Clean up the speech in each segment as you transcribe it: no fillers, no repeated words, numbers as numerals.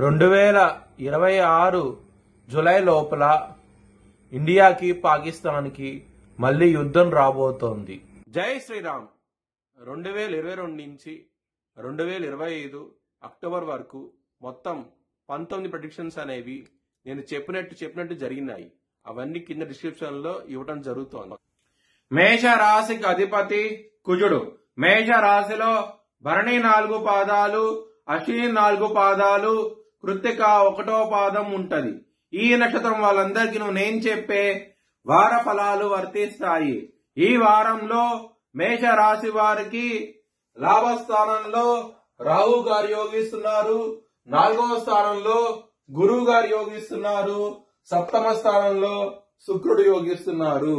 2026 July లోపల ఇండియాకి పాకిస్తాన్కి మళ్ళీ యుద్ధం రాబోతోంది. జై శ్రీరామ్. 2022 నుంచి 2025 అక్టోబర్ వరకు మొత్తం 19 ప్రెడిక్షన్స్ అనేవి నేను చెప్పినట్టు జరిగినాయి. అవన్నీ కింద డిస్క్రిప్షన్ లో ఇవ్వడం జరుగుతోంది. మేష రాశికి అధిపతి కుజుడు. మేష రాశిలో భరణి 4 పాదాలు, అశ్విని 4 పాదాలు, కృత్తిక 1వ పాదం ఉంటది. ఈ నక్షత్రం వాళ్ళందరికీ నేను చెప్పే వార ఫలాలు వర్తిస్తాయి. ఈ వారంలో మేష రాశి వారికి లాభస్థానంలో రాహు గారు యోగిస్తున్నారు, 4వ స్థానంలో గురువు గారు యోగిస్తున్నారు, 7వ స్థానంలో శుక్రుడు యోగిస్తున్నారు.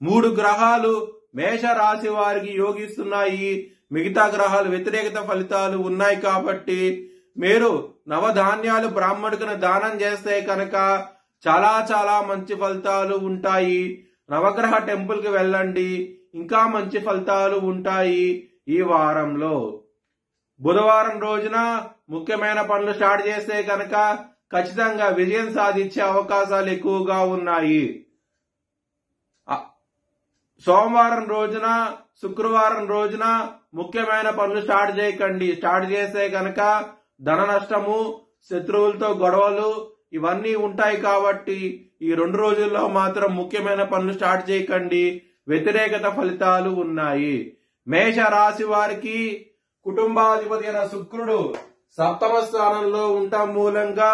3 గ్రహాలు మేష రాశి వారికి యోగిస్తున్నాయి. మిగతా గ్రహాలు వ్యతిరేకత ఫలితాలు ఉన్నాయి. కాబట్టి మీరు నవధాన్యాలు బ్రాహ్మణుడికి దానం చేస్తే కనుక చాలా మంచి ఫలితాలు ఉంటాయి. నవగ్రహ టెంపుల్ కి వెళ్ళండి, ఇంకా మంచి ఫలితాలు ఉంటాయి. ఈ వారంలో బుధవారం రోజున ముఖ్యమైన పనులు స్టార్ట్ చేస్తే కనుక ఖచ్చితంగా విజయం సాధించే అవకాశాలు ఎక్కువగా ఉన్నాయి. సోమవారం రోజున, శుక్రవారం రోజున ముఖ్యమైన పనులు స్టార్ట్ చేయకండి. స్టార్ట్ చేస్తే కనుక ధన నష్టము, శత్రువులతో గొడవలు ఇవన్నీ ఉంటాయి. కాబట్టి ఈ 2 రోజుల్లో మాత్రం ముఖ్యమైన పనులు స్టార్ట్ చేయకండి, వ్యతిరేకత ఫలితాలు ఉన్నాయి. మేష రాశి వారికి కుటుంబాధిపతి అయిన శుక్రుడు 7వ స్థానంలో ఉండటం మూలంగా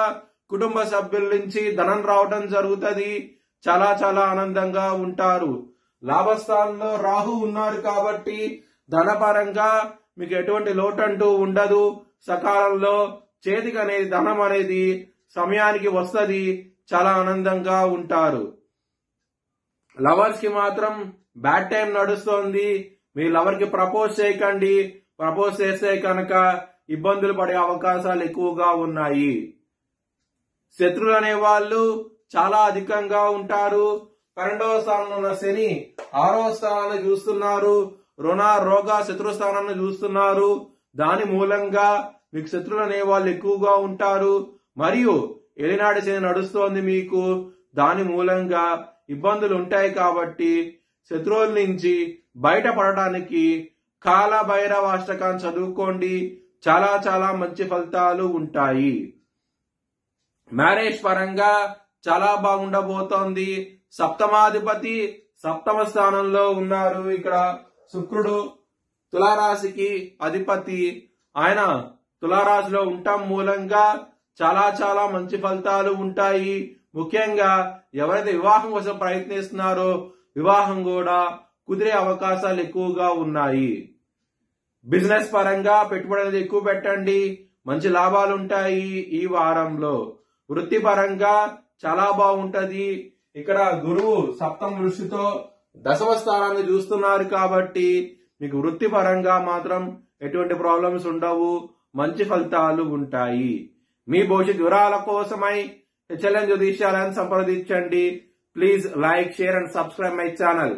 కుటుంబ సభ్యుల నుంచి ధనం రావడం జరుగుతుంది. చాలా ఆనందంగా ఉంటారు. లాభస్థానంలో రాహు ఉన్నారు కాబట్టి ధనపరంగా మీకు ఎటువంటి లోటంటూ ఉండదు. సకాలంలో చేతికి అనేది ధనం అనేది సమయానికి వస్తుంది. చాలా ఆనందంగా ఉంటారు. లవర్స్ కి మాత్రం బ్యాడ్ టైం నడుస్తోంది. మీ లవర్ కి ప్రపోజ్ చేయకండి. ప్రపోజ్ చేస్తే కనుక ఇబ్బందులు పడే అవకాశాలు ఎక్కువగా ఉన్నాయి. శత్రువులు అనే వాళ్ళు చాలా అధికంగా ఉంటారు. 12వ స్థానంలో ఉన్న శని 6వ స్థానాన్ని చూస్తున్నారు. రుణ రోగ శత్రు స్థానాన్ని చూస్తున్నారు. దాని మూలంగా మీకు శత్రువులు అనే వాళ్ళు ఎక్కువగా ఉంటారు. మరియు ఏలినాటి శని నడుస్తోంది మీకు. దాని మూలంగా ఇబ్బందులు ఉంటాయి. కాబట్టి శత్రువుల నుంచి బయటపడటానికి కాల భైరవ అష్టకాన్ని చదువుకోండి. చాలా మంచి ఫలితాలు ఉంటాయి. మ్యారేజ్ పరంగా చాలా బాగుండబోతోంది. సప్తమాధిపతి 7వ స్థానంలో ఉన్నారు. ఇక్కడ శుక్రుడు తులారాశికి అధిపతి. ఆయన తులారాశిలో ఉండటం మూలంగా చాలా మంచి ఫలితాలు ఉంటాయి. ముఖ్యంగా ఎవరైతే వివాహం కోసం ప్రయత్నిస్తున్నారో వివాహం కూడా కుదిరే అవకాశాలు ఎక్కువగా ఉన్నాయి. బిజినెస్ పరంగా పెట్టుబడులు ఎక్కువ పెట్టండి, మంచి లాభాలు ఉంటాయి ఈ వారంలో. వృత్తి పరంగా చాలా బాగుంటది. ఇక్కడ గురువు 7వ దృష్టితో 10వ స్థానాన్ని చూస్తున్నారు. కాబట్టి మీకు వృత్తి పరంగా మాత్రం ఎటువంటి ప్రాబ్లమ్స్ ఉండవు, మంచి ఫలితాలు ఉంటాయి. మీ భవిష్యత్ వివరాల కోసమై HLN జ్యోతిష్యాలను సంప్రదించండి. Please like, share and subscribe my channel.